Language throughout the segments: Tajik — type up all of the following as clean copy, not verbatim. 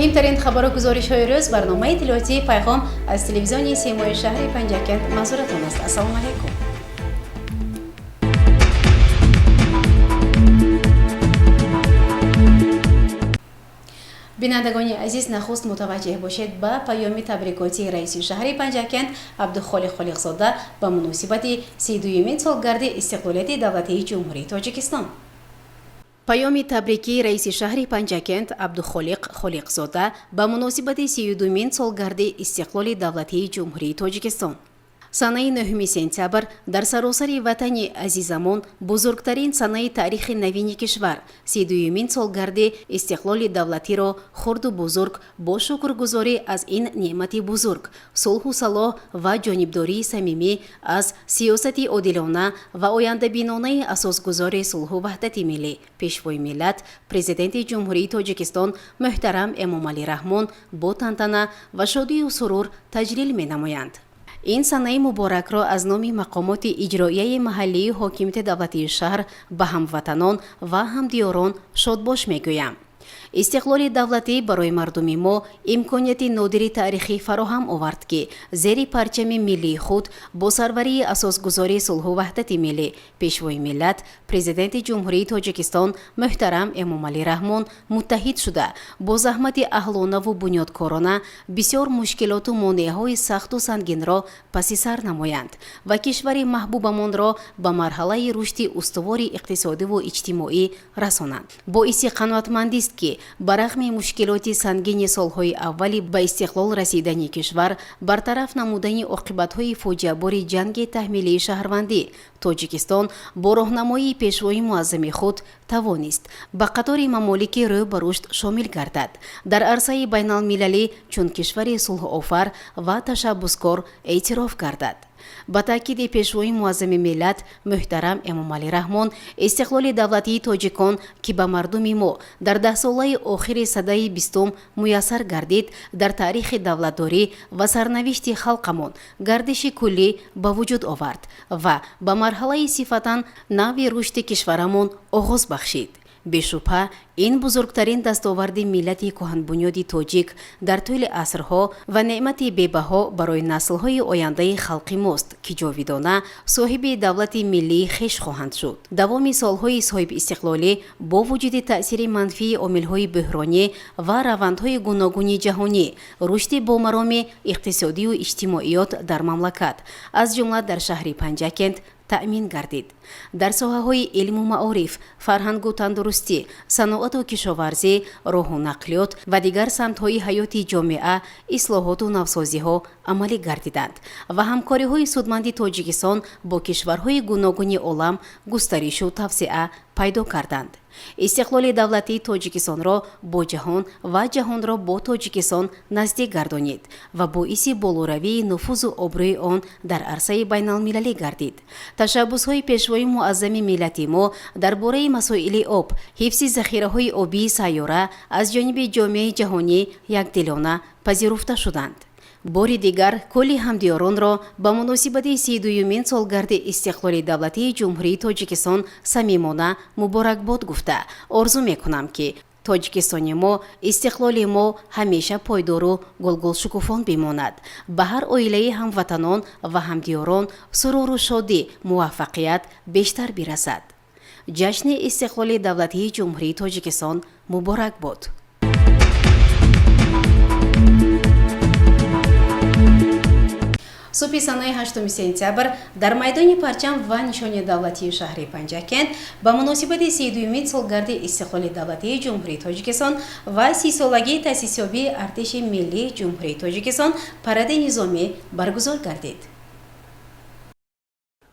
муҳимтарин хабару гузоришҳои рӯз барномаи иттилоотии пайғом аз телевизиони симои шаҳри Панҷакент манзуратон аст. Ассалому алайкум. бинандагони азиз, нахуст мутаваҷҷеҳ бошед ба паёми табрикотии раиси шаҳри Панҷакент Абдухолиқ Холиқзода ба муносибати 32-юмин солгарди истиқлолияти давлатии ҷумҳурии Тоҷикистон. паёми табрикии раиси шаҳри Панҷакент Абдухолиқ Холиқзода ба муносибати 32-юмин солгарди истиқлоли давлатии ҷумҳурии Тоҷикистон. санаи 9 сентябр дар саросари ватани азизамон бузургтарин санаи таърихи навини кишвар 32-юмин солгарди истиқлоли давлатиро хурду бузург бо шукргузорӣ аз ин неъмати бузург, сулҳу салоҳ ва ҷонибдории самимӣ аз сиёсати одилона ва ояндабинонаи асосгузори сулҳу ваҳдати миллӣ пешвои миллат президенти ҷумҳурии Тоҷикистон муҳтарам Эмомалӣ Раҳмон бо тантана ва шодию сурур таҷлил менамоянд. ин санаи муборакро аз номи мақомоти иҷроияи маҳаллии ҳокимияти давлатии шаҳр ба ҳамватанон ва ҳамдиёрон шодбош мегӯям. истиқлоли давлатӣ барои мардуми мо имконияти нодири таърихӣ фароҳам овард ки зери парчами миллии худ бо сарварии асосгузории сулҳу ваҳдати миллӣ пешвои миллат президенти ҷумҳурии Тоҷикистон муҳтарам Эмомалӣ Раҳмон муттаҳид шуда бо заҳмати аҳлонаву бунёдкорона бисёр мушкилоту монеъҳои сахту сангинро паси сар намоянд ва кишвари маҳбубамонро ба марҳалаи рушди устувори иқтисодиву иҷтимоӣ расонанд. боиси қаноатмандист ки ба рағми мушкилоти сангини солҳои аввали ба истиқлол расидани кишвар бартараф намудани оқибатҳои фоҷиабори ҷанги таҳмилии шаҳрвандӣ Тоҷикистон бо роҳнамоии пешвои муаззами худ тавонист ба қатори мамолики рӯ ба рушд шомил гардад, дар арсаи байналмилалӣ чун кишвари сулҳуофар ва ташаббускор эътироф гардад. ба таъкиди пешвои муаззами миллат муҳтарам Эмомалӣ Раҳмон истиқлоли давлатии тоҷикон ки ба мардуми мо дар даҳсолаи охири садаи 20 муяссар гардид дар таърихи давлатдорӣ ва сарнавишти халқамон гардиши куллӣ ба вуҷуд овард ва ба марҳалаи сифатан нави рушди кишварамон оғоз бахшид. бешубҳа ин бузургтарин дастоварди миллати кӯҳанбунёди тоҷик дар тӯли асрҳо ва неъмати бебаҳо барои наслҳои ояндаи халқи мост ки ҷовидона соҳиби давлати миллии хеш хоҳанд шуд. давоми солҳои соҳибистиқлолӣ бо вуҷуди таъсири манфии омилҳои бӯҳронӣ ва равандҳои гуногуни ҷаҳонӣ рушди бомароми иқтисодию иҷтимоиёт дар мамлакат аз ҷумла дар шаҳри Панҷакент таъмин гардид. дар соҳаҳои илму маориф, фарҳангу тандурустӣ, саноату кишоварзӣ, роҳу нақлиёт ва дигар самтҳои ҳаёти ҷомеа ислоҳоту навсозиҳо амалӣ гардиданд ва ҳамкориҳои судманди Тоҷикистон бо кишварҳои гуногуни олам густаришу тавсеа пайдо карданд. истиқлоли давлатии Тоҷикистонро бо ҷаҳон ва ҷаҳонро бо Тоҷикистон наздик гардонид ва боиси болоравии нуфузу обрӯи он дар арсаи байналмилалӣ гардид. ташаббусҳои пешвои муаззами миллати мо дар бораи масоили об, ҳифзи захираҳои обии сайёра аз ҷониби ҷомеаи ҷаҳонӣ якдилона пазируфта шуданд. бори дигар кулли ҳамдиёронро ба муносибати 32-юмин солгарди истиқлоли давлатии ҷумҳурии Тоҷикистон самимона муборакбод гуфта орзу мекунам ки тоҷикистони мо, истиқлоли мо ҳамеша пойдору гулгулшукуфон бимонад. ба ҳар оилаи ҳамватанон ва ҳамдиёрон суруру шодӣ, муваффақият бештар бирасад. ҷашни истиқлоли давлатии ҷумҳурии Тоҷикистон муборак бод. субҳи санаи 8 сентябр дар майдони парчам ва нишони давлатии шаҳри Панҷакент ба муносибати 32-юмин солгарди истиқлоли давлатии ҷумҳурии Тоҷикистон ва 30-солагии таъсисёбии артиши миллии ҷумҳурии Тоҷикистон паради низомӣ баргузор гардид.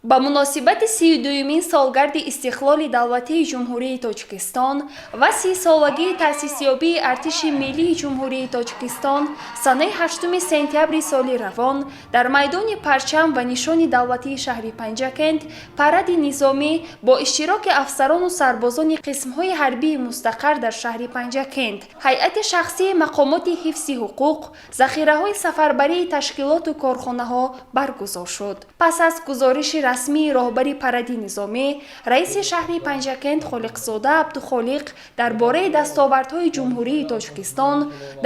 ба муносибати 32-юмин солгарди истиқлоли давлатии ҷумҳурии Тоҷикистон ва 30-солагии таъсисёбии артиши миллии ҷумҳурии Тоҷикистон санаи 8 сентябри соли равон дар майдони парчам ва нишони давлатии шаҳри Панҷакент паради низомӣ бо иштироки афсарону сарбозони қисмҳои ҳарбии мустақар дар шаҳри Панҷакент, ҳайати шахсии мақомоти ҳифзи ҳуқуқ, захираҳои сафарбарии ташкилоту корхонаҳо баргузор шуд. пас аз гузориши расмии роҳбари паради низомӣ, раиси шаҳри Панҷакент Холиқзода Абдухолиқ дар бораи дастовардҳои ҷумҳурии Тоҷикистон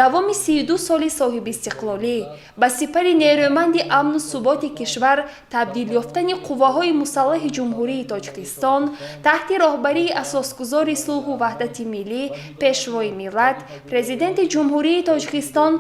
давоми 32 соли соҳибистиқлолӣ ба сипари нерӯманди амну суботи кишвар табдил ёфтани қувваҳои мусаллаҳи ҷумҳурии Тоҷикистон таҳти роҳбарии асосгузори сулҳу ваҳдати миллӣ, пешвои миллат, президенти ҷумҳурии Тоҷикистон,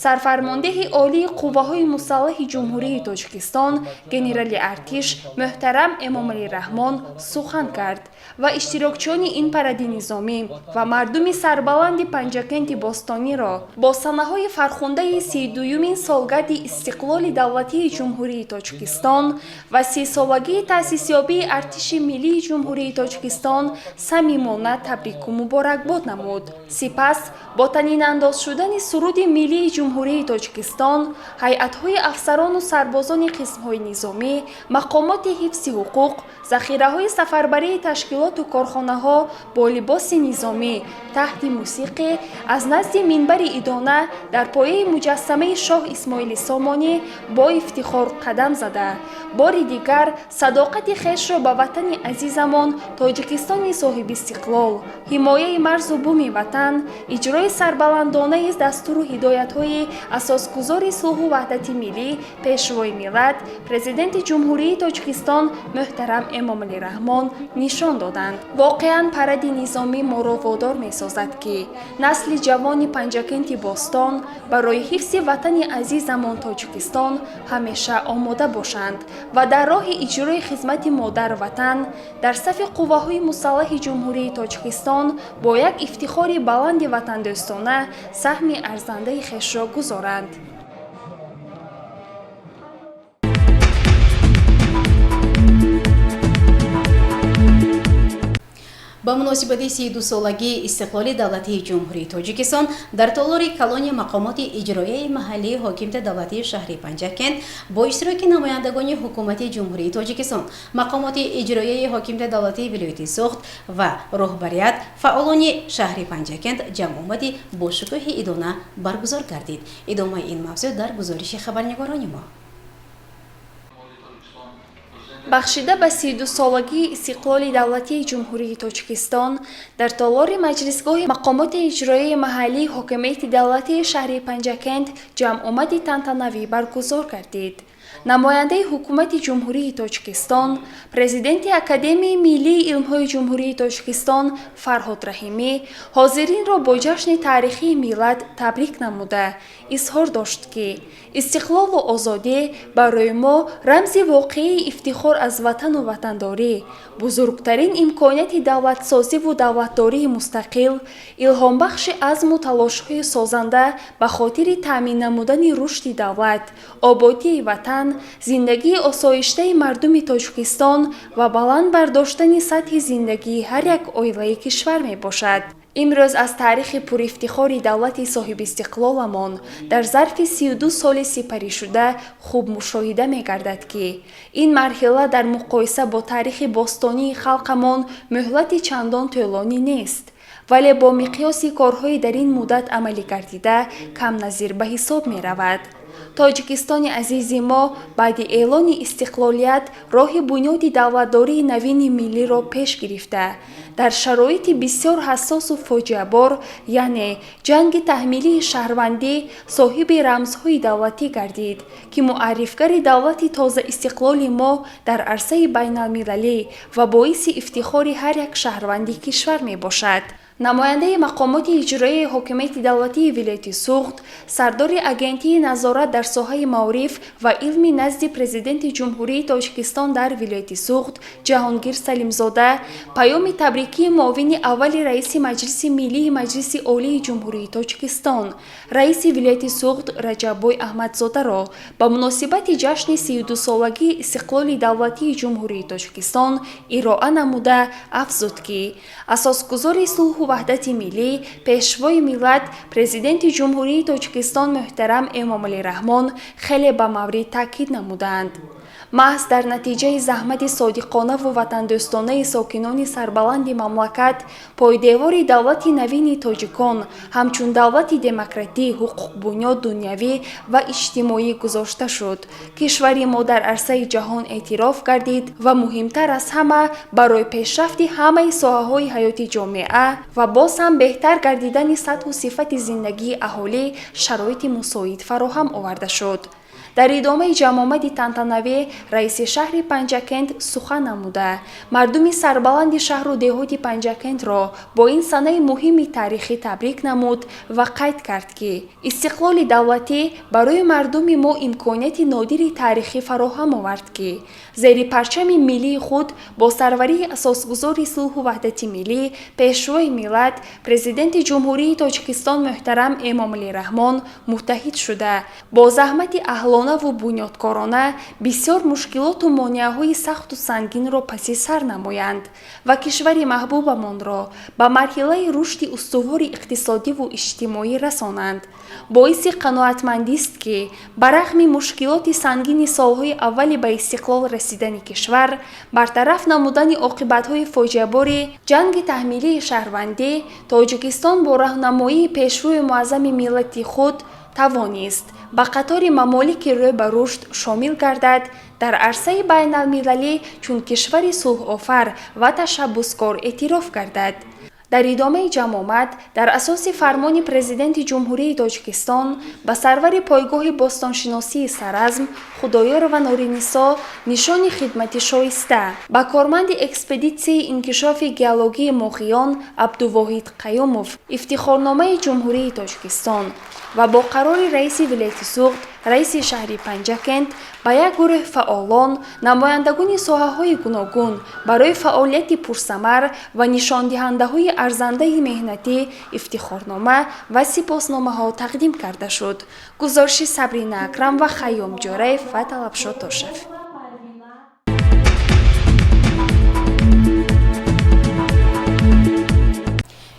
сарфармондеҳи олии қувваҳои мусаллаҳи ҷумҳурии Тоҷикистон генерали артиш муҳтарам Эмомалӣ Раҳмон сухан кард ва иштирокчиёни ин паради низомӣ ва мардуми сарбаланди Панҷакенти бостониро бо санаҳои фархундаи 32-юмин солгарди истиқлоли давлатии ҷумҳурии Тоҷикистон ва 30-солагии таъсисёбии артиши миллии ҷумҳурии Тоҷикистон самимона табрику муборакбод намуд. Сипас бо танинандоз шудани суруди миллии ҷумҳурии Тоҷикистон, ҳайатҳои афсарону сарбозони қисмҳои низомӣ, мақомоти ҳифзи ҳуқуқ, захираҳои сафарбарии ташкилоту корхонаҳо бо либоси низомӣ таҳти мусиқӣ аз назди минбари идона дар пояи муҷассамаи шоҳ Исмоили Сомонӣ бо ифтихор қадам зада, бори дигар садоқати хешро ба ватани азизамон Тоҷикистони соҳибистиқлол, ҳимояи марзу буми ватан, иҷрои сарбаландонаи дастуру ҳидоятҳои асосгузори сулҳу ваҳдати миллӣ, пешвои миллат, президенти ҷумҳурии Тоҷикистон муҳтарам Эмомалӣ Раҳмон нишон доданд. Воқеан паради низомӣ моро водор месозад ки насли ҷавони Панҷакенти Бостон барои ҳифзи ватани азизамон Тоҷикистон ҳамеша омода бошанд ва дар роҳи иҷрои хизмати модар ватан дар сафи қувваҳои мусаллаҳи ҷумҳурии Тоҷикистон бо як ифтихори баланди ватандӯстона саҳми арзандаи хешро гузоранд. ба муносибати 32-солагии истиқлоли давлатии ҷумҳурии Тоҷикистон дар толори калони мақомоти иҷроияи маҳаллии ҳокимияти давлатии шаҳри Панҷакент бо иштироки намояндагони ҳукумати ҷумҳурии Тоҷикистон, мақомоти иҷроияи ҳокимияти давлатии вилояти Суғд ва роҳбарият, фаъолони шаҳри Панҷакент ҷамъомади бо шукӯҳи идона баргузор гардид. идомаи ин мавзӯъ дар гузориши хабарнигорони мо. бахшида ба 32-солагии истиқлоли давлатии ҷумҳурии Тоҷикистон дар толори маҷлисгоҳи мақомоти иҷроияи маҳаллии ҳокимияти давлатии шаҳри Панҷакент ҷамъомади тантанавӣ баргузор гардид. намояндаи ҳукумати ҷумҳурии Тоҷикистон, президенти Академияи миллии илмҳои ҷумҳурии Тоҷикистон Фарҳод Раҳимӣ ҳозиринро бо ҷашни таърихии миллат табрик намуда изҳор дошт ки истиқлолу озодӣ барои мо рамзи воқеии ифтихор аз ватану ватандорӣ, бузургтарин имконияти давлатсозиву давлатдории мустақил, илҳомбахши азму талошҳои созанда ба хотири таъмин намудани рушди давлат, ободии ватан, зиндагии осоиштаи мардуми Тоҷикистон ва баланд бардоштани сатҳи зиндагии ҳар як оилаи кишвар мебошад. имрӯз аз таърихи пурифтихори давлати соҳибистиқлоламон дар зарфи 32 соли сипаришуда хуб мушоҳида мегардад ки ин марҳила дар муқоиса бо таърихи бостонии халқамон муҳлати чандон тӯлонӣ нест, вале бо миқёси корҳои дар ин муддат амалӣ гардида камназир ба ҳисоб меравад. Тоҷикистони азизи мо баъди эълони истиқлолият роҳи бунёди давлатдории навини миллиро пеш гирифта, дар шароити бисёр ҳассосу фоҷиабор, яъне ҷанги таҳмилии шаҳрвандӣ соҳиби рамзҳои давлатӣ гардид, ки муаррифгари давлати тоза истиқлоли мо дар арсаи байналмилалӣ ва боиси ифтихори ҳар як шаҳрванди кишвар мебошад. намояндаи мақомоти иҷроияи ҳокимияти давлатии вилояти Суғд, сардори агентии назорат дар соҳаи маориф ва илми назди президенти ҷумҳурии Тоҷикистон дар вилояти Суғд Ҷаҳонгир Салимзода паёми табрикии муовини аввали раиси Маҷлиси Миллии Маҷлиси Олии Ҷумҳурии Тоҷикистон, раиси вилояти Суғд Раҷаббой Аҳмадзодаро ба муносибати ҷашни 32-солагии истиқлоли давлатии Ҷумҳурии Тоҷикистон ироа намуда афзуд ки асосгузори сулҳу ваҳдати миллӣ, пешвои миллат, президенти ҷумҳурии Тоҷикистон муҳтарам Эмомалӣ Раҳмон хеле ба маврид таъкид намуданд. маҳз дар натиҷаи заҳмати содиқонаву ватандӯстонаи сокинони сарбаланди мамлакат пойдевори давлати навини тоҷикон ҳамчун давлати демократӣ, ҳуқуқбунёд дунявӣ ва иҷтимоӣ гузошта шуд. кишвари мо дар арсаи ҷаҳон эътироф гардид ва муҳимтар аз ҳама барои пешрафти ҳамаи соҳаҳои ҳаёти ҷомеа ва боз ҳам беҳтар гардидани сатҳу сифати зиндагии аҳолӣ шароити мусоид фароҳам оварда шуд. дар идомаи ҷамъомади тантанавӣ раиси шаҳри Панҷакент сухан намуда мардуми сарбаланди шаҳру деҳоти Панҷакентро бо ин санаи муҳими таърихӣ табрик намуд ва қайд кард ки истиқлоли давлатӣ барои мардуми мо имконияти нодири таърихӣ фароҳам овард ки зери парчами миллии худ бо сарварии асосгузори сулҳу ваҳдати миллӣ пешвои миллат президенти ҷумҳурии Тоҷикистон муҳтарам Эмомалӣ Раҳмон муттаҳид шуда бо заҳмати аҳлонаву бунёдкорона бисёр мушкилоту монеаҳои сахту сангинро паси сар намоянд ва кишвари маҳбубамонро ба марҳилаи рушди устувори иқтисодиву иҷтимоӣ расонанд. боиси қаноатмандист ки ба рағми мушкилоти сангини солҳои аввали ба истиқлол расидани кишвар бартараф намудани оқибатҳои фоҷиабори ҷанги таҳмилии шаҳрвандӣ Тоҷикистон бо раҳнамоии пешвои муаззами миллати худ тавонист ба қатори мамолики рӯй ба рушд шомил гардад дар арсаи байналмилалӣ чун кишвари сулҳофар ва ташаббускор эътироф гардад. дар идомаи ҷамъомад дар асоси фармони президенти ҷумҳурии Тоҷикистон ба сарвари пойгоҳи бостоншиносии Саразм Худоёрова Норинисо нишони хидмати шоиста, ба корманди экспедитсияи инкишофи геологии Моғиён Абдувоҳид Қаюмов ифтихорномаи ҷумҳурии Тоҷикистон ва бо қарори раиси вилояти Суғд, раиси шаҳри Панҷакент ба як гурӯҳ фаъолон, намояндагони соҳаҳои гуногун барои фаъолияти пурсамар ва нишондиҳандаҳои арзандаи меҳнатӣ ифтихорнома ва сипосномаҳо тақдим карда шуд. гузориши Сабрина Акрам ва Хайём Ҷораев ва Талабшод Тошев.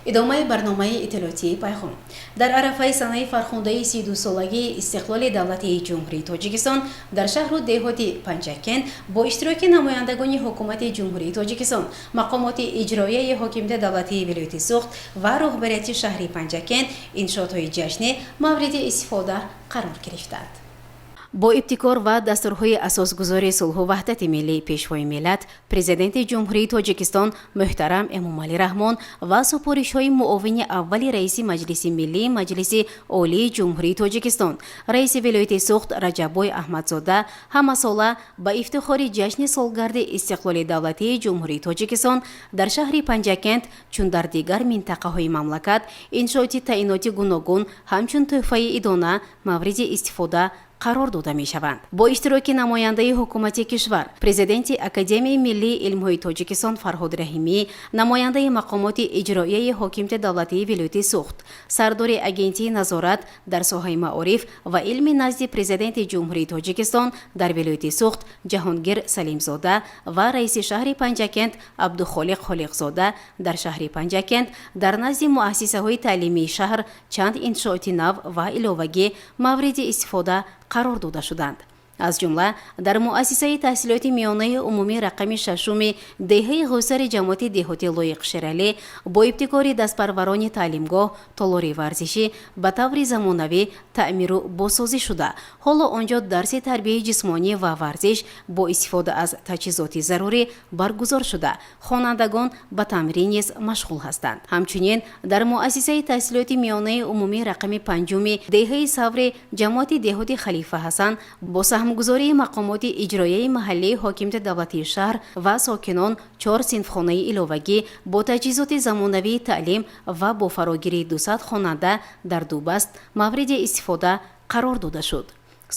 идомаи барномаи иттилоотии пайғом. дар арафаи санаи фархундаи 32-солагии истиқлоли давлати ҷумҳурии Тоҷикистон дар шаҳру деҳоти Панҷакент бо иштироки намояндагони ҳукумати ҷумҳурии Тоҷикистон, мақомоти иҷроияи ҳокимияти давлатии вилояти Суғд ва роҳбарияти шаҳри Панҷакент иншоотҳои ҷашнӣ мавриди истифода қарор гирифтанд. бо ибтикор ва дастурҳои асосгузори сулҳу ваҳдати миллӣ пешвои миллат президенти ҷумҳурии Тоҷикистон муҳтарам Эмомалӣ Раҳмон ва супоришҳои муовини аввали раиси маҷлиси миллии маҷлиси олии ҷумҳурии Тоҷикистон раиси вилояти Суғд Раҷаббой Аҳмадзода ҳамасола ба ифтихори ҷашни солгарди истиқлоли давлатии ҷумҳурии Тоҷикистон дар шаҳри Панҷакент чун дар дигар минтақаҳои мамлакат иншооти таъиноти гуногун ҳамчун тӯҳфаи идона мавриди истифода қарор дода мешаванд. бо иштироки намояндаи ҳукумати кишвар, президенти Академияи миллии илмҳои Тоҷикистон Фарҳод Раҳимӣ, намояндаи мақомоти иҷроияи ҳокимияти давлатии вилояти Суғд, сардори агентии назорат дар соҳаи маориф ва илми назди президенти ҷумҳурии Тоҷикистон дар вилояти Суғд Ҷаҳонгир Салимзода ва раиси шаҳри Панҷакент Абдухолиқ Холиқзода дар шаҳри Панҷакент дар назди муассисаҳои таълимии шаҳр чанд иншооти нав ва иловагӣ мавриди истифода қарор дода шуданд. аз ҷумла дар муассисаи таҳсилоти миёнаи умумӣ рақами 6-уми деҳаи ғӯсари ҷамоати деҳоти Лоиқ Шералӣ бо ибтикори дастпарварони таълимгоҳ толори варзишӣ ба таври замонавӣ таъмиру босозӣ шуда, ҳоло онҷо дарси тарбияи ҷисмонӣ ва варзиш бо истифода аз таҷҳизоти зарурӣ баргузор шуда, хонандагон ба тамрин низ машғул ҳастанд. ҳамчунин дар муассисаи таҳсилоти миёнаи умумӣ рақами 5-уми деҳаи Саври ҷамоати деҳоти Халифа Ҳасан бо ҳамгузории мақомоти иҷроияи маҳаллии ҳокимияти давлатии шаҳр ва сокинон 4 синфхонаи иловагӣ бо таҷҳизоти замонавии таълим ва бо фарогирии 200 хонанда дар дубаст мавриди истифода қарор дода шуд.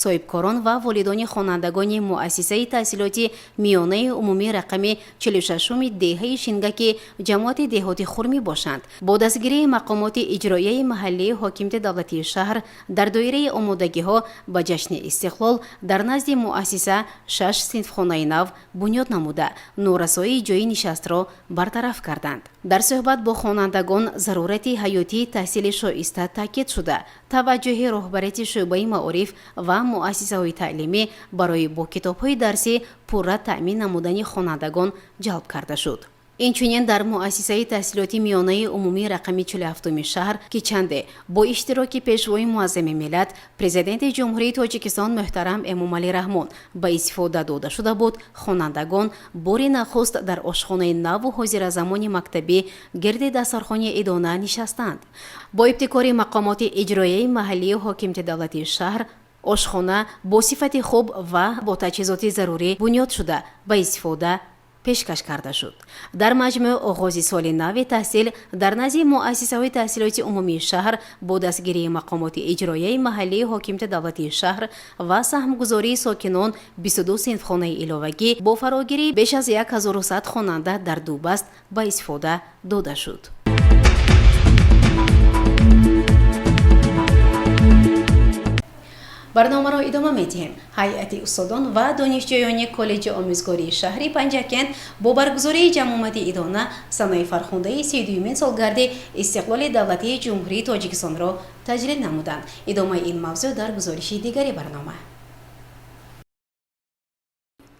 соҳибкорон ва волидони хонандагони муассисаи таҳсилоти миёнаи умумӣ рақами 46-уми деҳаи Шингаки ҷамоати деҳоти Хурмӣ бошанд. бо дастгирии мақомоти иҷроияи маҳаллии ҳокимияти давлатии шаҳр дар доираи омодагиҳо ба ҷашни истиқлол дар назди муассиса 6 синфхонаи нав бунёд намуда, норасоии ҷои нишастро бартараф карданд. дар суҳбат бо хонандагон зарурати ҳаётии таҳсили шоиста таъкид шуда, таваҷҷӯҳи роҳбарияти шӯъбаи маориф ва муассисаҳои таълимӣ барои бо китобҳои дарсӣ пурра таъмин намудани хонандагон ҷалб карда шуд. инчунин дар муассисаи таҳсилоти миёнаи умумии рақами 47-уми шаҳр ки чанде бо иштироки пешвои муаззами миллат президенти ҷумҳурии тоҷикистон муҳтарам эмомалӣ раҳмон ба истифода дода шуда буд, хонандагон бори нахуст дар ошхонаи наву ҳозиразамони мактабӣ гирди дастархони идона нишастанд. бо ибтикори мақомоти иҷроияи маҳаллию ҳокимияти давлатии шаҳр ошхона бо сифати хуб ва бо таҷҳизоти зарурӣ бунёд шуда ба истифода пешкаш карда шуд. дар маҷмӯъ оғози соли нави таҳсил дар назди муассисаҳои таҳсилоти умумии шаҳр бо дастгирии мақомоти иҷроияи маҳаллии ҳокимияти давлатии шаҳр ва саҳмгузории сокинон 22 синфхонаи иловагӣ бо фарогирии беш аз 1100 хонанда дар дубаст ба истифода дода шуд. барномаро идома медиҳем. ҳайати устодон ва донишҷӯёни коллеҷи омӯзгории шаҳри Панҷакент бо баргузории ҷамъомади идона санаи фархундаи 32-юмин солгарди истиқлоли давлатии ҷумҳурии Тоҷикистонро таҷлил намуданд. идомаи ин мавзӯъ дар гузориши дигари барнома.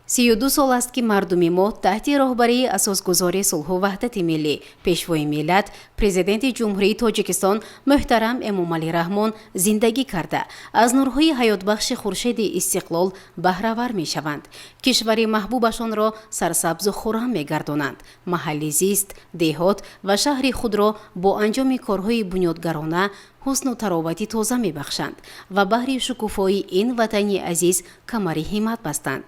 32 сол аст ки мардуми мо таҳти роҳбарии асосгузори сулҳу ваҳдати миллӣ, пешвои миллат, президенти ҷумҳурии Тоҷикистон муҳтарам Эмомалӣ Раҳмон зиндагӣ карда, аз нурҳои ҳаётбахши хуршеди истиқлол баҳравар мешаванд. кишвари маҳбубашонро сарсабзу хуррам мегардонанд. маҳалли зист, деҳот ва шаҳри худро бо анҷоми корҳои бунёдгарона ҳусну таровати тоза мебахшанд ва баҳри шукуфои ин ватани азиз камари ҳиммат бастанд.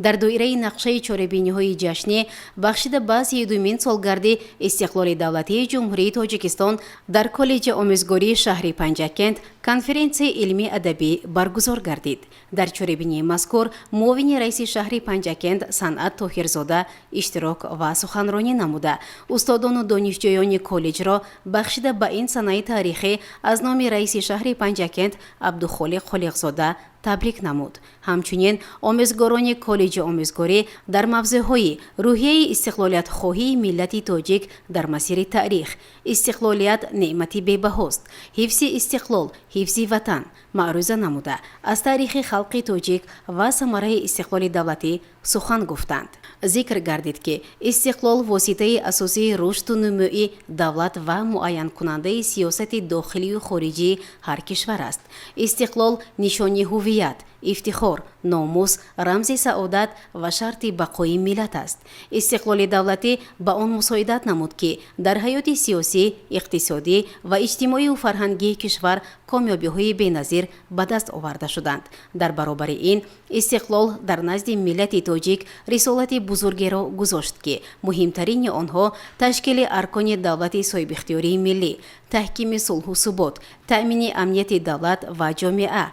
дар доираи нақшаи чорабиниҳои ҷашнӣ бахшида ба 32-юмин солгарди истиқлоли давлатии ҷумҳурии Тоҷикистон дар коллеҷи омӯзгории шаҳри Панҷакент конференсияи илмӣ адабӣ баргузор гардид. дар чорабинии мазкур муовини раиси шаҳри Панҷакент Санъат Тоҳирзода иштирок ва суханронӣ намуда, устодону донишҷӯёни коллеҷро бахшида ба ин санаи таърихӣ аз номи раиси шаҳри Панҷакент Абдухолиқ Холиқзода табрик намуд. ҳамчунин омӯзгорони коллеҷи омӯзгорӣ дар мавзӯъҳои рӯҳияи истиқлолиятхоҳии миллати тоҷик дар масири таърих, истиқлолият неъмати бебаҳост, ҳифзи истиқлол, ҳифзи ватан маъруза намуда, аз таърихи халқи тоҷик ва самараи истиқлоли давлатӣ сухан гуфтанд. зикр гардид ки истиқлол воситаи асосии рушду нумӯи давлат ва муайянкунандаи сиёсати дохилию хориҷии ҳар кишвар аст. истиқлол нишони ҳувият, ифтихор, номус, рамзи саодат ва шарти бақои миллат аст. истиқлоли давлатӣ ба он мусоидат намуд ки дар ҳаёти сиёсӣ, иқтисодӣ ва иҷтимоию фарҳангии кишвар комёбиҳои беназир ба даст оварда шуданд. дар баробари ин истиқлол дар назди миллати тоҷик рисолати бузургеро гузошт ки муҳимтарини онҳо ташкили аркони давлати соҳибихтиёрии миллӣ, таҳкими сулҳу субот, таъмини амнияти давлат ва ҷомеа,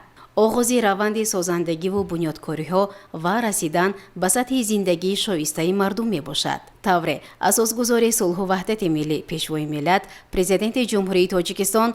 оғози раванди созандагиву бунёдкориҳо ва расидан ба сатҳи зиндагии шоистаи мардум мебошад. тавре асосгузори сулҳу ваҳдати миллӣ, пешвои миллат, президенти ҷумҳурии Тоҷикистон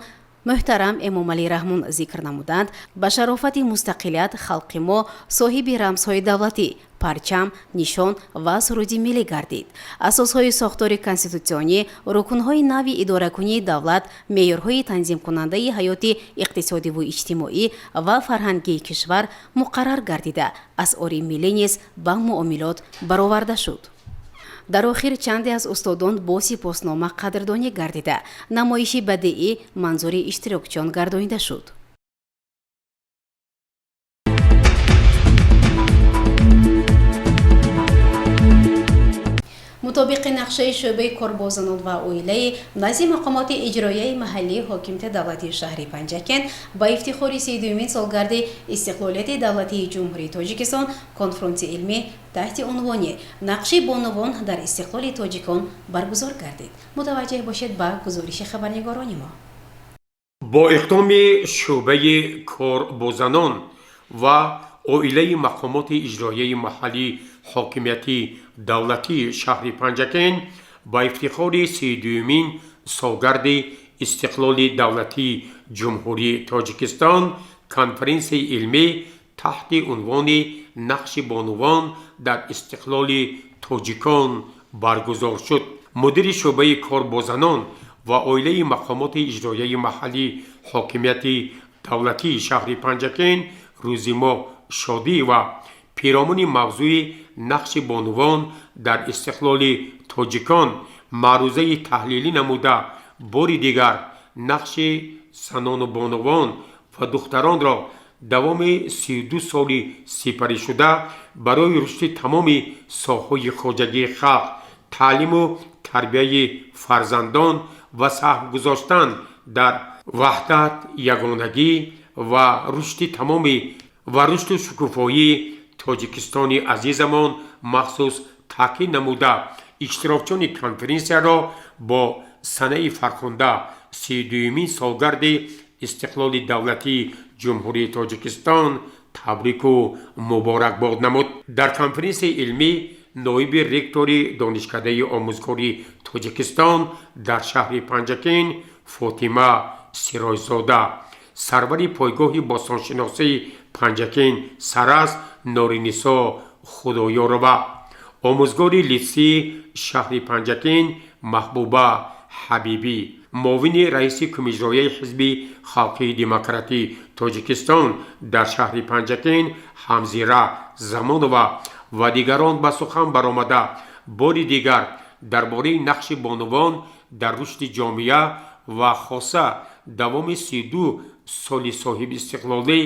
муҳтарам Эмомалӣ Раҳмон зикр намуданд, ба шарофати мустақилият халқи мо соҳиби рамзҳои давлатӣ, парчам, нишон ва суруди миллӣ гардид. асосҳои сохтори конститутсионӣ, рукнҳои нави идоракунии давлат, меъёрҳои танзимкунандаи ҳаёти иқтисодиву иҷтимоӣ ва фарҳангии кишвар муқаррар гардида, асъори миллӣ низ ба муомилот бароварда шуд. дар охир чанде аз устодон бо сипоснома қадрдонӣ гардида, намоиши бадеӣ манзури иштирокчиён гардонида шуд. мутобиқи нақшаи шӯъбаи корбозанон ва оилаи назди мақомоти иҷроияи маҳаллии ҳокимияти давлатии шаҳри Панҷакент ба ифтихори 32-юмин солгарди истиқлолияти давлатии ҷумҳурии Тоҷикистон конфронси илмӣ таҳти унвони нақши бонувон дар истиқлоли тоҷикон баргузор гардид. мутаваҷҷеҳ бошед ба гузориши хабарнигорони мо. бо иқдоми шӯъбаи корбозанон ва оилаи мақомоти иҷроияи маҳаллии ҳокимияти давлатии шаҳри Панҷакент ба ифтихори 32-юмин солгарди истиқлоли давлатии ҷумҳурии Тоҷикистон конференсияи илмӣ таҳти унвони нақши бонувон дар истиқлоли тоҷикон баргузор шуд. мудири шӯъбаи корбозанон ва оилаи мақомоти иҷроияи маҳаллии ҳокимияти давлатии шаҳри Панҷакент рӯзи мо шодӣ ва пиромони мавзӯи нақши бонувон дар истиқлоли тоҷикон маърузаи таҳлилӣ намуда бори дигар нақши занону бонувон ва духтаронро давоми 32 соли сипаришуда барои рушди тамоми соҳаҳои хоҷагии халқ, таълиму тарбияи фарзандон ва саҳм гузоштан дар ваҳдат, ягонагӣ ва рушду шукуфоии Тоҷикистони азизамон махсус таъкид намуда, иштирокчони конференсияро бо санаи фархонда 32-юмин солгарди истиқлоли давлатии ҷумҳурии Тоҷикистон табрику муборакбод намуд. Дар конференсияи илмӣ ноиби ректори донишкадаи омӯзгории Тоҷикистон дар шаҳри Панҷакен Фотима Сиройзода, сарвари пойгоҳи бостоншиносии Панҷакен Сараст Норинисо Худоёрова, омӯзгори литсии шаҳри Панҷакен Маҳбуба Ҳабибӣ, муовини раиси кумиҷроияи ҳизби халқии демократии Тоҷикистон дар шаҳри Панҷакен Ҳамзира Замонова ва дигарон ба сухан баромада бори дигар дар бораи нақши бонувон дар рушди ҷомеа ва хоса давоми 32 соли соҳиби истиқлолӣ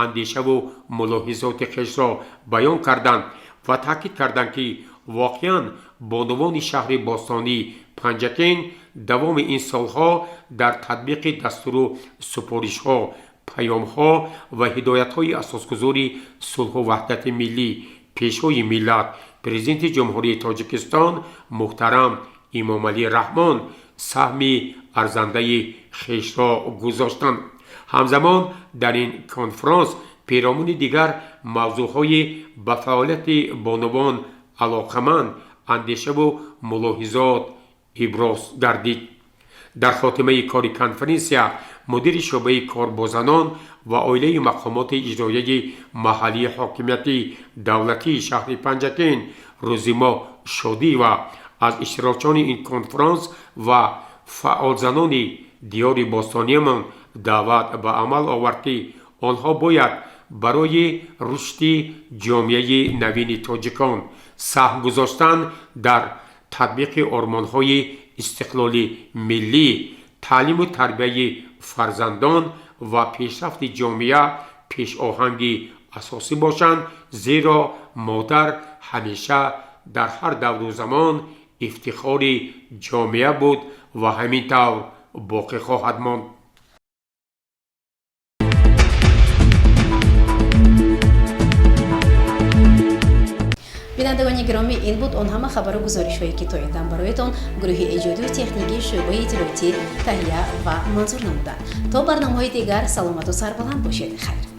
андешаву мулоҳизоти хешро баён карданд ва таъкид карданд, ки воқеан бонувони шаҳри бостонии Панҷакен давоми ин солҳо дар татбиқи дастуру супоришҳо, паёмҳо ва ҳидоятҳои асосгузори сулҳу ваҳдати миллӣ пешвои миллат Президенти ҷумҳурии Тоҷикистон муҳтарам Имомалӣ Раҳмон саҳми арзандаи хешро гузоштанд. ҳамзамон дар ин конферанс пиромони дигар мавзӯъҳои ба фаъолияти бонувон алоқаманд андешаву мулоҳизот иброз гардид. дар хотимаи кори конференсия мудири шӯъбаи кор бо занон ва оилаи мақомоти иҷроияи маҳаллии ҳокимияти давлатии шаҳри Панҷакен рӯзи мо шодӣ ва аз иштирокчони ин конферанс ва фаъолзанони диёри бостониямон даъват ба амал овард, ки онҳо бояд барои рушди ҷомеаи навини тоҷикон саҳм гузоштан дар татбиқи ормонҳои истиқлоли миллӣ, таълиму тарбияи фарзандон ва пешрафти ҷомеа пешоҳанги асосӣ бошанд, зеро модар ҳамеша дар ҳар давру замон ифтихори ҷомеа буд ва ҳамин тавр боқӣ хоҳад монд. бинандагони гиромӣ, ин буд он ҳама хабару гузоришҳое ки то индан бароятон гурӯҳи эҷодию техникии шӯъбаи иттилоотӣ таҳия ва манзур намуданд. То барномаҳои дигар саломату сарбаланд бошед. Хайр.